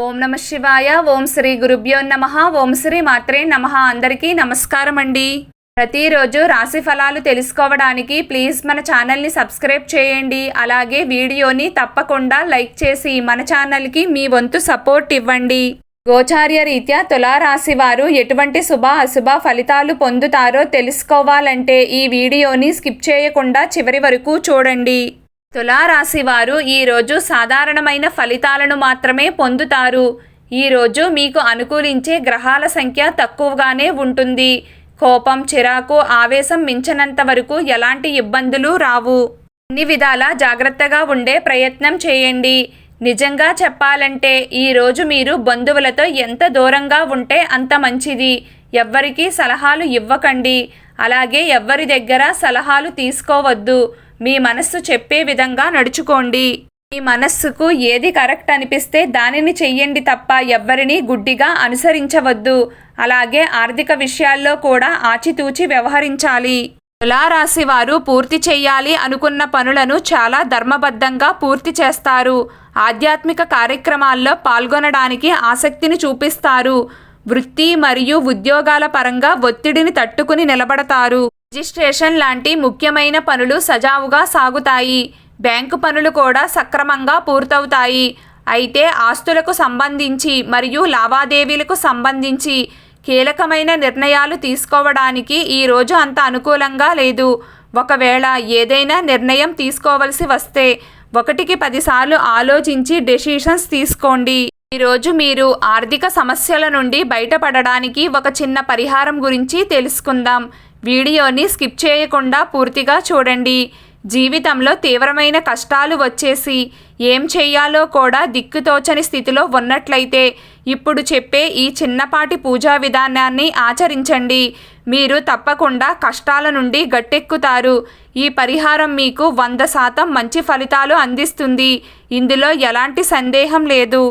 ఓం నమ శివాయ. ఓం శ్రీ గురుభ్యో నమః. ఓం శ్రీ మాత్రే నమః. అందరికీ నమస్కారం అండి. ప్రతిరోజు రాశి ఫలాలు తెలుసుకోవడానికి ప్లీజ్ మన ఛానల్ని సబ్స్క్రైబ్ చేయండి. అలాగే వీడియోని తప్పకుండా లైక్ చేసి మన ఛానల్కి మీ వంతు సపోర్ట్ ఇవ్వండి. గోచార్య రీత్యా తులారాశి వారు ఎటువంటి శుభ అశుభ ఫలితాలు పొందుతారో తెలుసుకోవాలంటే ఈ వీడియోని స్కిప్ చేయకుండా చివరి వరకు చూడండి. తులారాశి వారు ఈరోజు సాధారణమైన ఫలితాలను మాత్రమే పొందుతారు. ఈరోజు మీకు అనుకూలించే గ్రహాల సంఖ్య తక్కువగానే ఉంటుంది. కోపం, చిరాకు, ఆవేశం మించినంత వరకు ఎలాంటి ఇబ్బందులు రావు. అన్ని విధాలా జాగ్రత్తగా ఉండే ప్రయత్నం చేయండి. నిజంగా చెప్పాలంటే ఈరోజు మీరు బంధువులతో ఎంత దూరంగా ఉంటే అంత మంచిది. ఎవ్వరికీ సలహాలు ఇవ్వకండి. అలాగే ఎవ్వరి దగ్గర సలహాలు తీసుకోవద్దు. మీ మనస్సు చెప్పే విధంగా నడుచుకోండి. మీ మనస్సుకు ఏది కరెక్ట్ అనిపిస్తే దానిని చెయ్యండి తప్ప ఎవ్వరిని గుడ్డిగా అనుసరించవద్దు. అలాగే ఆర్థిక విషయాల్లో కూడా ఆచితూచి వ్యవహరించాలి. తులారాశి వారు పూర్తి చేయాలి అనుకున్న పనులను చాలా ధర్మబద్ధంగా పూర్తి చేస్తారు. ఆధ్యాత్మిక కార్యక్రమాల్లో పాల్గొనడానికి ఆసక్తిని చూపిస్తారు. వృత్తి మరియు ఉద్యోగాల పరంగా ఒత్తిడిని తట్టుకుని నిలబడతారు. రిజిస్ట్రేషన్ లాంటి ముఖ్యమైన పనులు సజావుగా సాగుతాయి. బ్యాంకు పనులు కూడా సక్రమంగా పూర్తవుతాయి. అయితే ఆస్తులకు సంబంధించి మరియు లావాదేవీలకు సంబంధించి కీలకమైన నిర్ణయాలు తీసుకోవడానికి ఈరోజు అంత అనుకూలంగా లేదు. ఒకవేళ ఏదైనా నిర్ణయం తీసుకోవలసి వస్తే 1కి 10 సార్లు ఆలోచించి డెసిషన్స్ తీసుకోండి. ఈరోజు మీరు ఆర్థిక సమస్యల నుండి బయటపడడానికి ఒక చిన్న పరిహారం గురించి తెలుసుకుందాం. వీడియోని స్కిప్ చేయకుండా పూర్తిగా చూడండి. జీవితంలో తీవ్రమైన కష్టాలు వచ్చేసి ఏం చెయ్యాలో కూడా దిక్కుతోచని స్థితిలో ఉన్నట్లయితే ఇప్పుడు చెప్పే ఈ చిన్నపాటి పూజా విధానాన్ని ఆచరించండి. మీరు తప్పకుండా కష్టాల నుండి గట్టెక్కుతారు. ఈ పరిహారం మీకు 100% మంచి ఫలితాలు అందిస్తుంది. ఇందులో ఎలాంటి సందేహం లేదు.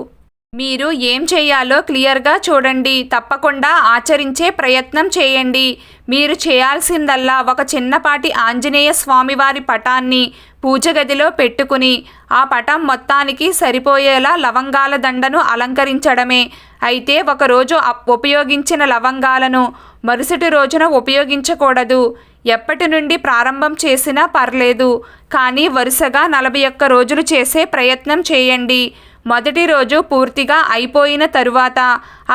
మీరు ఏం చేయాలో క్లియర్గా చూడండి. తప్పకుండా ఆచరించే ప్రయత్నం చేయండి. మీరు చేయాల్సిందల్లా ఒక చిన్నపాటి ఆంజనేయ స్వామివారి పటాన్ని పూజ గదిలో పెట్టుకుని ఆ పటం మొత్తానికి సరిపోయేలా లవంగాల దండను అలంకరించడమే. అయితే ఒకరోజు ఉపయోగించిన లవంగాలను మరుసటి రోజున ఉపయోగించకూడదు. ఎప్పటి నుండి ప్రారంభం చేసినా పర్లేదు, కానీ వరుసగా 41 రోజులు చేసే ప్రయత్నం చేయండి. మొదటి రోజు పూర్తిగా అయిపోయిన తరువాత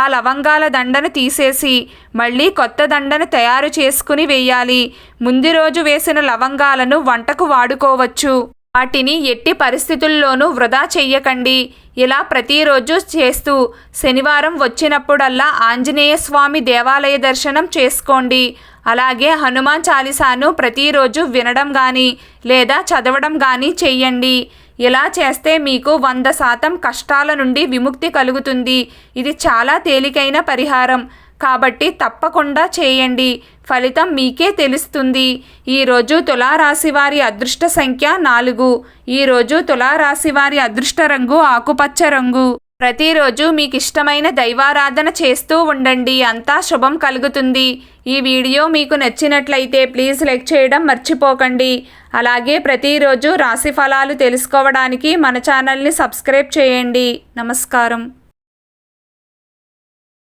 ఆ లవంగాల దండను తీసేసి మళ్ళీ కొత్త దండను తయారు చేసుకుని వేయాలి. ముందు రోజు వేసిన లవంగాలను వంటకు వాడుకోవచ్చు. వాటిని ఎట్టి పరిస్థితుల్లోనూ వృధా చెయ్యకండి. ఇలా ప్రతిరోజు చేస్తూ శనివారం వచ్చినప్పుడల్లా ఆంజనేయ స్వామి దేవాలయ దర్శనం చేసుకోండి. అలాగే హనుమాన్ చాలీసాను ప్రతిరోజు వినడం కానీ లేదా చదవడం కానీ చెయ్యండి. ఇలా చేస్తే మీకు 100% కష్టాల నుండి విముక్తి కలుగుతుంది. ఇది చాలా తేలికైన పరిహారం కాబట్టి తప్పకుండా చేయండి. ఫలితం మీకే తెలుస్తుంది. ఈరోజు తులారాశి వారి అదృష్ట సంఖ్య 4. ఈరోజు తులారాశి వారి అదృష్ట రంగు ఆకుపచ్చ రంగు. ప్రతిరోజు మీకు ఇష్టమైన దైవారాధన చేస్తూ ఉండండి. అంతా శుభం కలుగుతుంది. ఈ వీడియో మీకు నచ్చినట్లయితే ప్లీజ్ లైక్ చేయడం మర్చిపోకండి. అలాగే ప్రతిరోజు రాశి ఫలాలు తెలుసుకోవడానికి మన ఛానల్ని సబ్స్క్రైబ్ చేయండి. నమస్కారం.